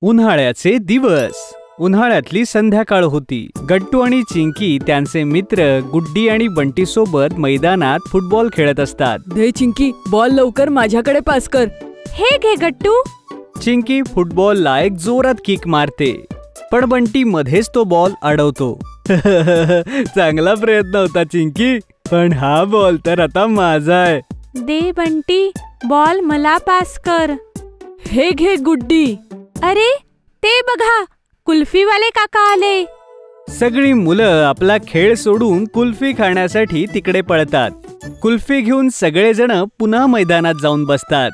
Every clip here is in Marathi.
उन्हाळ्याचे दिवस. उन्हाळ्यातली संध्याकाळ होती. गट्टू आणि चिंकी त्यांचे मित्र गुड्डी आणि बंटी सोबत मैदानात फुटबॉल खेळत असतात. दे चिंकी, बॉल लवकर माझ्याकडे पास कर. हे घे गट्टू. चिंकी फुटबॉलला एक जोरात किक मारते, पण बंटी मध्येच तो बॉल अडवतो. चांगला प्रयत्न होता चिंकी, पण हा बॉल तर आता माझा आहे. दे बंटी, बॉल मला पास कर. हे घे गुड्डी. अरे ते बघा, कुल्फीवाले काका आले. सगळी मुलं आपला खेळ सोडून कुल्फी खाण्यासाठी तिकडे पळतात. कुल्फी घेऊन सगळेजण पुन्हा मैदानात जाऊन बसतात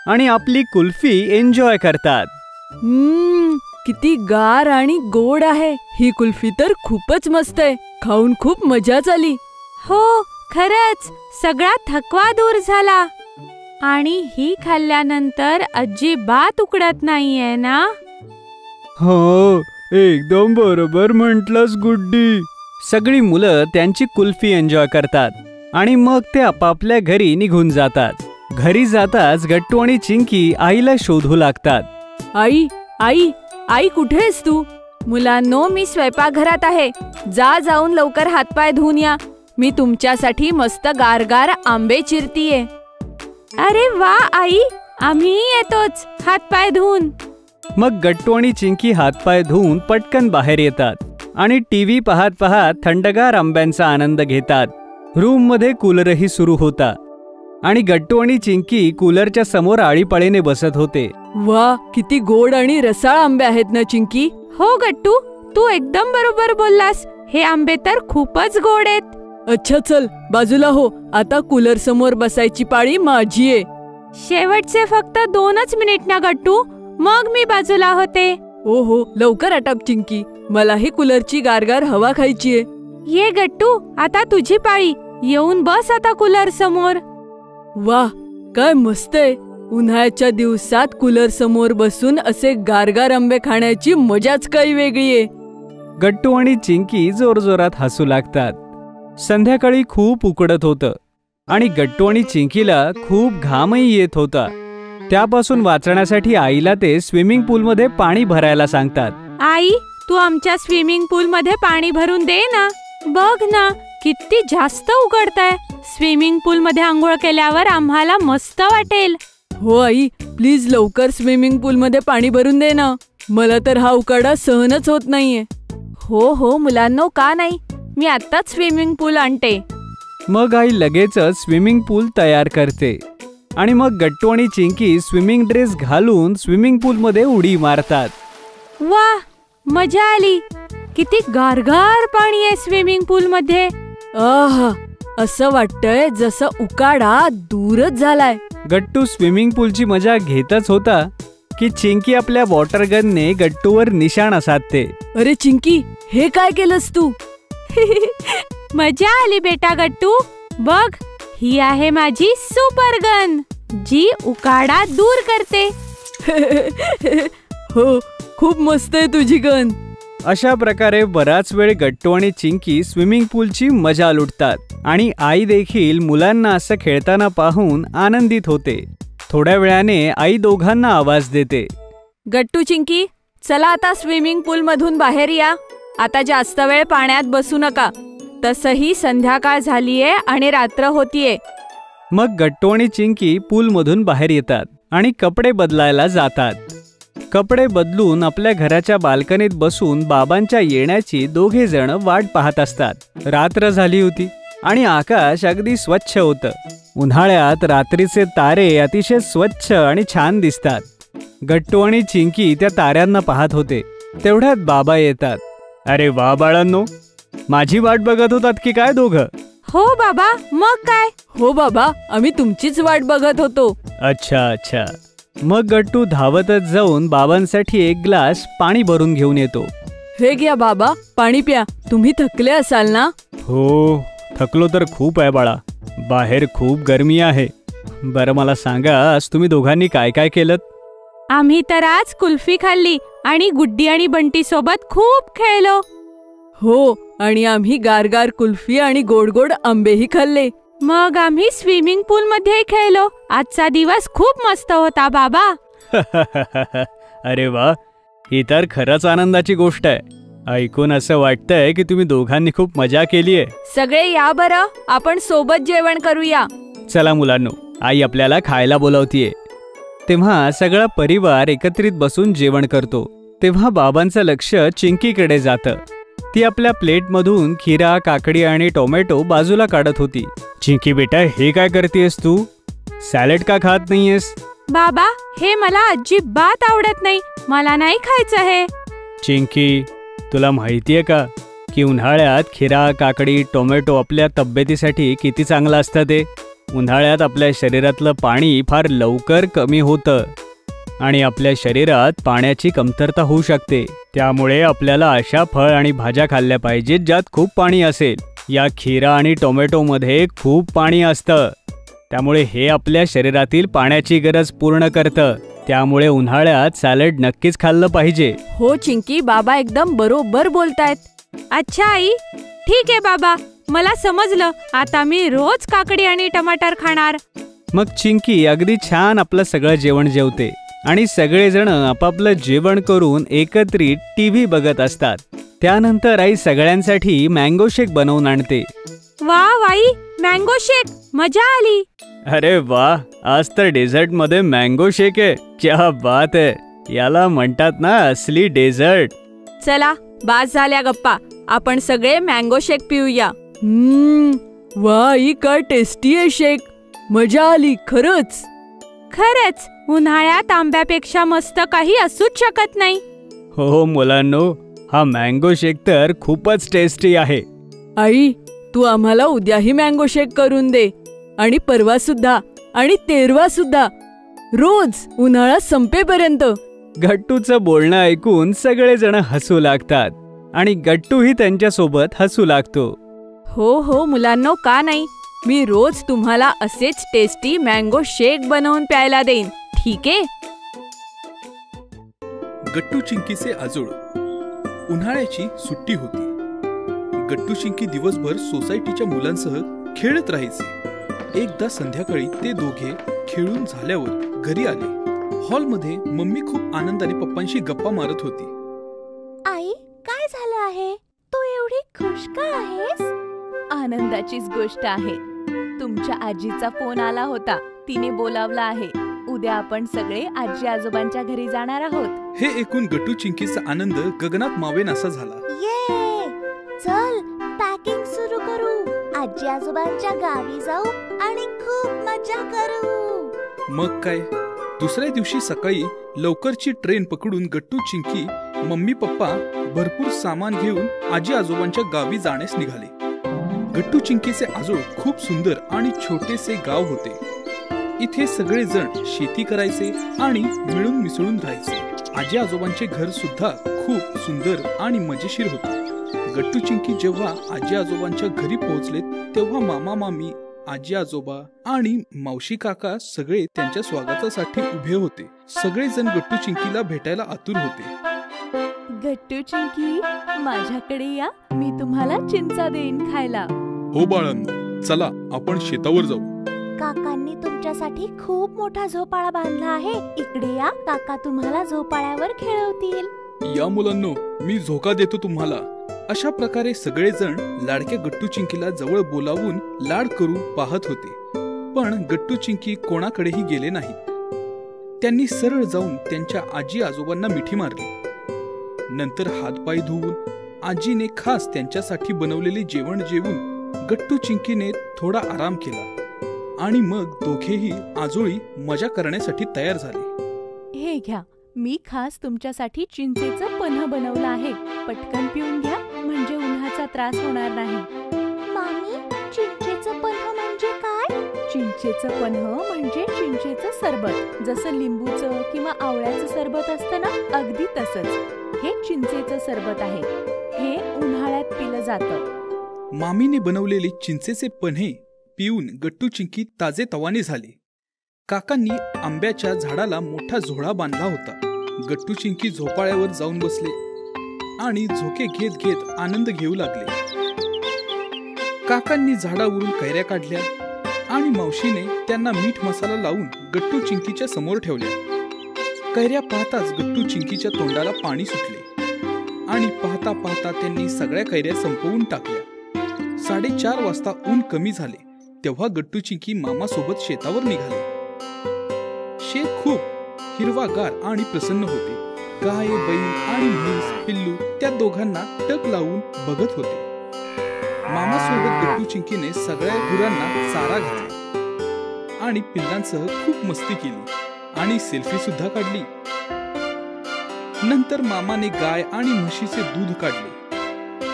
आणि आपली कुल्फी एन्जॉय करतात. किती गार आणि गोड आहे. ही कुल्फी तर खूपच मस्त आहे. खाऊन खूप मजा झाली. हो खरंच, सगळा थकवा दूर झाला. आणि ही खाल्ल्यानंतर अजिबात उकडत नाहीये ना? हो, एकदम बरोबर म्हटलंस गुड्डी. सगळी मुलं त्यांची कुल्फी एन्जॉय करतात आणि मग ते आपापल्या घरी निघून जातात. घरी जाताच गट्टू आणि चिंकी आईला शोधू लागतात. आई आई आई, कुठे आहेस तू? मुलांनो, मी स्वयंपाकघरात आहे. जाऊन लवकर हातपाय धुवून या. मी तुमच्यासाठी मस्त गारगार आंबे चिरतीये. अरे वा आई, आम्हीही येतोच हातपाय धुवून. मग गट्टू आणि चिंकी हातपाय धुवून पटकन बाहेर येतात आणि टीव्ही पाहत पाहत थंडगार आंब्यांचा आनंद घेतात. रूम मध्ये कूलरही सुरू होता आणि गट्टू आणि चिंकी कूलरच्या समोर आळीपाळीने बसत होते. वा, किती गोड आणि रसाळ आंबे आहेत ना चिंकी? हो गट्टू, तू एकदम बरोबर बोललास. हे आंबे तर खूपच गोड आहेत. अच्छा, चल बाजूला हो. आता कूलर समोर बसायची पाळी माझी आहे. शेवटचे फक्त 2च मिनिट ना गट्टू, मग मी बाजूला होते. हो, लवकर आटप चिंकी, मलाही कूलरची गारगार हवा खायची आहे. ये गट्टू, आता तुझी पाळी. येऊन बस आता कूलर समोर. वाह, काय मस्त आहे. उन्हाळ्याच्या दिवसात कूलर समोर बसून असे गारगार आंबे खाण्याची मजाच काही वेगळी आहे. गट्टू आणि चिंकी जोरजोरात हसू लागतात. संध्याकाळी खूप उकडत होतं आणि गट्टू आणि चिंकीला खूप घामही येत होता. त्यापासून वाचण्यासाठी आईला ते स्विमिंग पूलमध्ये पाणी भरायला सांगतात. आई, तू आमच्या स्विमिंग पूलमध्ये पाणी भरून दे ना. बघ ना, किती जास्त उकडतंय. स्विमिंग पूलमध्ये आंघोळ केल्यावर आम्हाला मस्त वाटेल. हो आई, प्लीज लवकर स्विमिंग पूलमध्ये पाणी भरून दे ना. मला तर हा उकाडा सहनच होत नाहीये. हो मुलांनो, का नाही, मी आत्ताच स्विमिंग पूल आणते. मग आई लगेचच स्विमिंग पूल तयार करते आणि मग गट्टू आणि चिंकी स्विमिंग ड्रेस घालून स्विमिंग पूलमध्ये उडी मारतात. वा, मजा आली. किती गारगार पाणी आहे स्विमिंग पूलमध्ये. आहा, असं वाटतंय जसं उकाडा दूरच झालाय. गट्टू स्विमिंग पूलची मजा घेतच होता की चिंकी आपल्या वॉटर गनने गट्टूवर निशाणा साधते. अरे चिंकी, हे काय केलंस तू? मजा आली बेटा गट्टू. बघ, ही आहे माझी सुपर गन, जी उकाडा दूर करते. हो, खूप मस्त आहे तुझी गन. अशा प्रकारे बराच वेळ गट्टू आणि चिंकी स्विमिंग पूलची मजा लुटतात आणि आई देखील मुलांना असं खेळताना पाहून आनंदित होते. थोड्या वेळाने आई दोघांना आवाज देते. गट्टू चिंकी, चला आता स्विमिंग पूल मधून बाहेर या. आता जास्त वेळ पाण्यात बसू नका. तसही संध्याकाळ झालीये आणि रात्र होतीये. मग गट्टू आणि चिंकी पूलमधून बाहेर येतात आणि कपडे बदलायला जातात. कपडे बदलून आपल्या घराच्या बाल्कनीत बसून बाबांच्या येण्याची दोघे जण वाट पाहत असतात. रात्र झाली होती आणि आकाश अगदी स्वच्छ होतं. उन्हाळ्यात रात्रीचे तारे अतिशय स्वच्छ आणि छान दिसतात. गट्टू आणि चिंकी त्या ताऱ्यांना पाहत होते. तेवढ्यात बाबा येतात. अरे वा बाळांनो, माझी वाट बघत होतात की काय दोघं? हो बाबा, मग काय? हो बाबा, आम्ही तुमचीच वाट बघत होतो. अच्छा. मग गट्टू धावतच जाऊन बाबांसाठी एक ग्लास पाणी भरून घेऊन येतो. हे घ्या बाबा, पाणी प्या. तुम्ही थकले असाल ना? हो, थकलो तर खूप आहे बाळा. बाहेर खूप गरमी आहे. बरं, मला सांगा, आज तुम्ही दोघांनी काय काय केलं? आम्ही तर आज कुल्फी खाल्ली आणि गुड्डी आणि बंटी सोबत खूप खेळलो. हो, आणि आम्ही गारगार कुल्फी आणि गोड गोड आंबेही खाल्ले. मग आम्ही स्विमिंग पूल मध्ये खेळलो. आजचा दिवस खूप मस्त होता बाबा. अरे वा, ही तर खरंच आनंदाची गोष्ट आहे. ऐकून असं वाटतंय की तुम्ही दोघांनी खूप मजा केलीये. सगळे या बरं, आपण सोबत जेवण करूया. चला मुलांनो, आई आपल्याला खायला बोलावतीये. तेव्हा सगळा परिवार एकत्रित बसून जेवण करतो. तेव्हा बाबांचं लक्ष चिंकीकडे जातं. ती आपल्या प्लेटमधून खीरा, काकडी आणि टोमॅटो बाजूला काढत होती. चिंकी बेटा, हे काय करतेस तू? सॅलड का खात नाहीयेस? बाबा, हे मला अजिबात आवडत नाही. मला नाही खायचं हे. चिंकी, तुला माहितीये का की उन्हाळ्यात खीरा, काकडी, टोमॅटो आपल्या तब्येतीसाठी किती चांगलं असतं ते? उन्हाळ्यात आपल्या शरीरातलं पाणी फार लवकर कमी होतं आणि आपल्या शरीरात पाण्याची कमतरता होऊ शकते. त्यामुळे आपल्याला अशा फळ आणि भाज्या खाल्ल्या पाहिजेत ज्यात खूप पाणी असेल. या खीरा आणि टोमॅटोमध्ये खूप पाणी असतं, त्यामुळे हे आपल्या शरीरातील पाण्याची गरज पूर्ण करतं. त्यामुळे उन्हाळ्यात सॅलड नक्कीच खाल्लं पाहिजे. हो चिंकी, बाबा एकदम बरोबर बोलतायत. अच्छा आई, ठीक आहे बाबा, मला समजलं. आता मी रोज काकडी आणि टमाटर खाणार. मग चिंकी अगदी छान आपलं सगळं जेवण जेवते आणि सगळेजण आपापलं जेवण करून एकत्रित टीव्ही बघत असतात. त्यानंतर आई सगळ्यांसाठी मँगो शेक बनवून आणते. वा वाई, मँगो शेक, मजा आली. अरे वा, आज तर डेझर्ट मध्ये मँगो शेक आहे. क्या बात आहे. याला म्हणतात ना असली डेझर्ट. चला, बास झाल्या गप्पा, आपण सगळे मँगो शेक पिऊया. वा, ही काय टेस्टी आहे शेक. मजा आली खरंच. खरंच उन्हाळ्यात आंब्यापेक्षा मस्त काही असूच शकत नाही. हो मुलांनो, हा मँगो शेक तर खूपच टेस्टी आहे. आई, तू आम्हाला उद्याही मँगो शेक करून दे, आणि परवा सुद्धा, आणि तेरवा सुद्धा, रोज उन्हाळा संपेपर्यंत. गट्टूचं बोलणं ऐकून सगळेजण हसू लागतात आणि गट्टूही त्यांच्यासोबत हसू लागतो. हो हो मुलांनो, का नाही. मी रोज तुम्हाला असेच टेस्टी मँगो शेक बनवून प्यायला देईन, ठीक आहे? गट्टू चिंकीचे आजोळ. उन्हाळ्याची सुट्टी होती. गट्टू चिंकी दिवसभर सोसायटीच्या मुलांसह खेळत राहायचे. एकदा संध्याकाळी ते दोघे खेळून झाल्यावर घरी आले. हॉलमध्ये मम्मी खूप आनंदाने पप्पांशी गप्पा मारत होती. आई, काय झालं आहे? तू एवढी खुश का आहेस? आनंदाचीच गोष्ट आहे. तुमच्या आजीचा फोन आला होता. तिने बोलावलं आहे. उद्या आपण सगळे आजी आजोबांच्या घरी जाणार आहोत. हे ऐकून गट्टू चिंकीचा आनंद गगनात मावेनासा झाला. ये, चल पॅकिंग सुरू करू. आजी आजोबांच्या गावी जाऊ आणि खूप मजा करू. मग काय, दुसऱ्या दिवशी सकाळी लवकरची ट्रेन पकडून गट्टू चिंकी, मम्मी पप्पा भरपूर सामान घेऊन आजी आजोबांच्या गावी जाण्यास निघाले. गट्टू चिंकीचे आजोळ खूप सुंदर आणि छोटेसे गाव होते. इथे सगळेजण शेती करायचे आणि मिळून मिसळून राहायचे. आजी आजोबांचे घर सुद्धा खूप सुंदर आणि मजेशीर होते. गट्टू चिंकी जेव्हा आजी आजोबांच्या घरी पोहोचले तेव्हा मामा मामी, आजी आजोबा आणि मावशी काका सगळे त्यांच्या स्वागतासाठी उभे होते. सगळेजण गट्टू चिंकीला भेटायला आतुर होते. गट्टू चिंकी, माझ्याकडे या, मी तुम्हाला चिंचा देईन खायला. हो बाळांनो, चला आपण शेतावर जाऊ. काकांनी तुमच्यासाठी खूप मोठा झोपाळा बांधला आहे. इकडे या, काका तुम्हाला झोपाळ्यावर खेळवतील. या मुलांनो, मी झोका देतो तुम्हाला. अशा प्रकारे सगळेजण लाडक्या गट्टू चिंकीला जवळ बोलावून लाड करू पाहत होते. पण गट्टू चिंकी कोणाकडेही गेले नाहीत. त्यांनी सरळ जाऊन त्यांच्या आजी आजोबांना मिठी मारली. नंतर हातपाय धुवून आजीने खास त्यांच्यासाठी बनवलेले जेवण जेवून गट्टू चिंकीने थोडा आराम केला आणि मग दोघेही आजोळी मजा करण्यासाठी तयार झाले. हे घ्या, मी खास तुमच्यासाठी चिंचेचं पन्ह बनवलं आहे. पटकन पिऊन घ्या, म्हणजे उन्हाचा त्रास होणार नाही. मामी, चिंचेचं पन्ह म्हणजे काय? चिंचेचं पन्ह म्हणजे चिंचेचं सरबत. जसं लिंबूचं किंवा आवळ्याचं सरबत असतं ना, अगदी तसंच हे चिंचेचं सरबत आहे. हे उन्हाळ्यात पिलं जातं. मामीने बनवलेले चिंचेचे पन्हे पिऊन गट्टू चिंकी ताजे तवाने झाले. काकांनी आंब्याच्या झाडाला मोठा झोळा बांधला होता. गट्टू चिंकी झोपाळ्यावर जाऊन बसले आणि झोके घेत घेत आनंद घेऊ लागले. काकांनी झाडावरून कैऱ्या काढल्या आणि मावशीने त्यांना मीठ मसाला लावून गट्टू चिंकीच्या समोर ठेवल्या. कैऱ्या पाहताच गट्टू चिंकीच्या तोंडाला पाणी सुटले आणि पाहता पाहता त्यांनी सगळ्या कैऱ्या संपवून टाकल्या. 4:30 वाजता ऊन कमी झाले तेव्हा गट्टू चिंकी मामा सोबत शेतावर निघाले. शेत खूप हिरवागार आणि प्रसन्न होते. गाय, बैल आणि म्हैस, पिल्लू त्या दोघांना टक लावून बघत होते. मामा सोबत गट्टू चिंकीने सगळ्या गुरांना चारा घातला आणि पिल्लांसह खूप मस्ती केली आणि सेल्फी सुद्धा काढली. नंतर मामाने गाय आणि म्हशीचे दूध काढले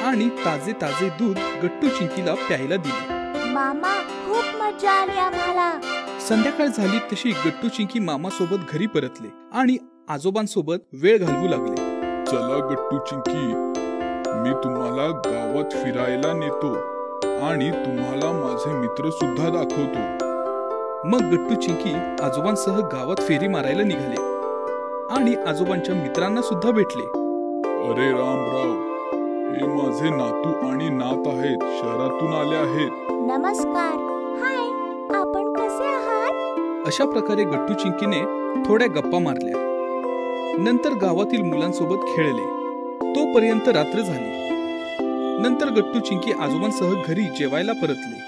आणि ताजे ताजे दूध गट्टू चिंकीला प्यायला दिले. मामा, खूप मजा आली आम्हाला. संध्याकाळ झाली तशी गट्टू चिंकी मामा सोबत घरी परतले आणि आजोबांसोबत वेळ घालवू लागले. चला गट्टू चिंकी, मी तुम्हाला गावात फिरायला नेतो आणि तुम्हाला माझे मित्र सुद्धा दाखवतो. मग गट्टू चिंकी आजोबांसह गावात फेरी मारायला निघाले आणि आजोबांच्या मित्रांना सुद्धा भेटले. अरे रामराव, हे माझे नातू आणि नात आहेत, शहरातून आले आहेत. नमस्कार. हाय, आपण कसे आहात? अशा प्रकारे गट्टू चिंकीने थोड्या गप्पा मारल्या. नंतर गावातील मुलांसोबत खेळले. तोपर्यंत रात्र झाली. नंतर गट्टू चिंकी आजोबांसह घरी जेवायला परतले.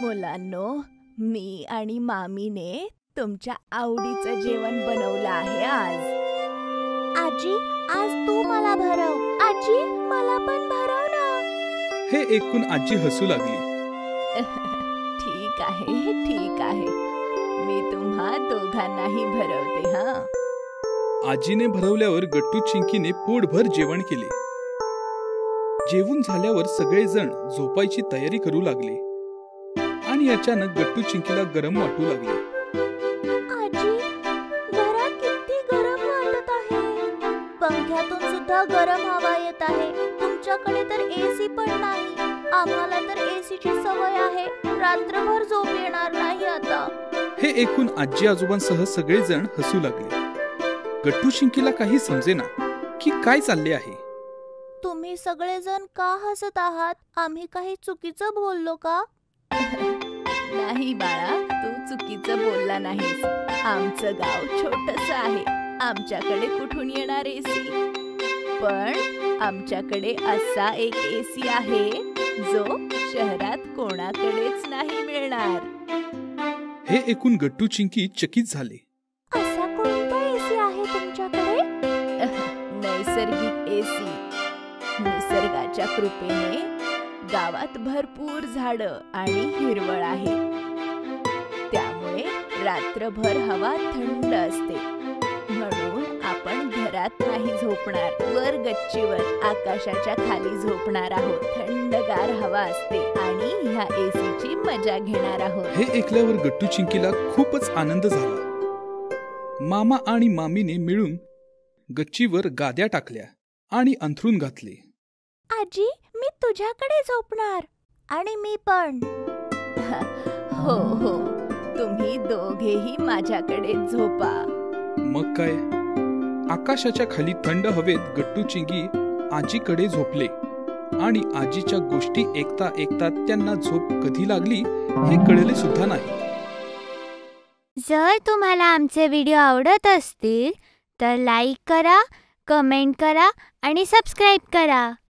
मुलांनो, मी आणि मामीने तुमच्या आवडीचं जेवण बनवलं आहे आज. आजी, आज तू मला भरव. आजी, मला पण भरव ना. हे ऐकून आजी हसू लागली. ठीक आहे, ठीक आहे. मी तुम्हा दोघांनाही भरवते. हा. आजीने भरवल्यावर गट्टू चिंकीने पोटभर जेवण केले. जेवून झाल्यावर सगळेजण झोपायची तयारी करू लागले आणि अचानक गट्टू चिंकीला गरम वाटू लागले. आजी, घरात किती गरम वाटत आहे. पंख्यातून सुद्धा गरम हवा येत आहे. तुमच्याकडे तर एसी पण नाही. आम्हाला तर एसीची सवय आहे. रात्रभर झोप येणार नाही आता. हे ऐकून आजी आजोबांसह सगळेजण हसू लागले. गट्टू चिंकीला काही समजेना की काय चालले आहे. तुम्ही सगळेजण का हसत आहात? आम्ही काही चुकीचं बोललो का? नाही बाळा, तू चुकीचं बोलला नाहीस. आमचं गाव छोटस आहे. आमच्याकडे कुठून येणार एसी? पण आमच्याकडे असा एक एसी आहे जो शहरात कोणाकडेच नाही मिळणार. हे ऐकून गट्टू चिंकी चकित झाले. असा कोणता एसी आहे तुमच्याकडे? नैसर्गिक एसी. निसर्गाच्या कृपेने गावात भरपूर झाडं आणि हिरवळ आहे. त्यामुळे रात्रभर हवा थंड असते. म्हणून आपण घरात नाही झोपणार, वर गच्चीवर आकाशाच्या खाली झोपणार आहोत. थंडगार हवा असते आणि ह्या एसीची मजा घेणार आहोत. हे ऐकल्यावर गट्टू चिंकीला खूपच आनंद झाला. मामा आणि मामीने मिळून गच्चीवर गाद्या टाकल्या आणि अंथरूण घातले. आजी, मी तुझ्याकडे झोपणार. आणि मी पण. हो हो, तुम्ही दोघेही माझ्याकडे झोपा. मग काय, आकाशाच्या खाली थंड हवेत गट्टू चिंकी आजीकडे झोपले आणि आजीच्या गोष्टी ऐकता ऐकता त्यांना झोप कधी लागली हे कळले सुद्धा नाही. जर तुम्हाला आमचे व्हिडिओ आवडत असतील तर लाईक करा, कमेंट करा आणि सबस्क्राईब करा.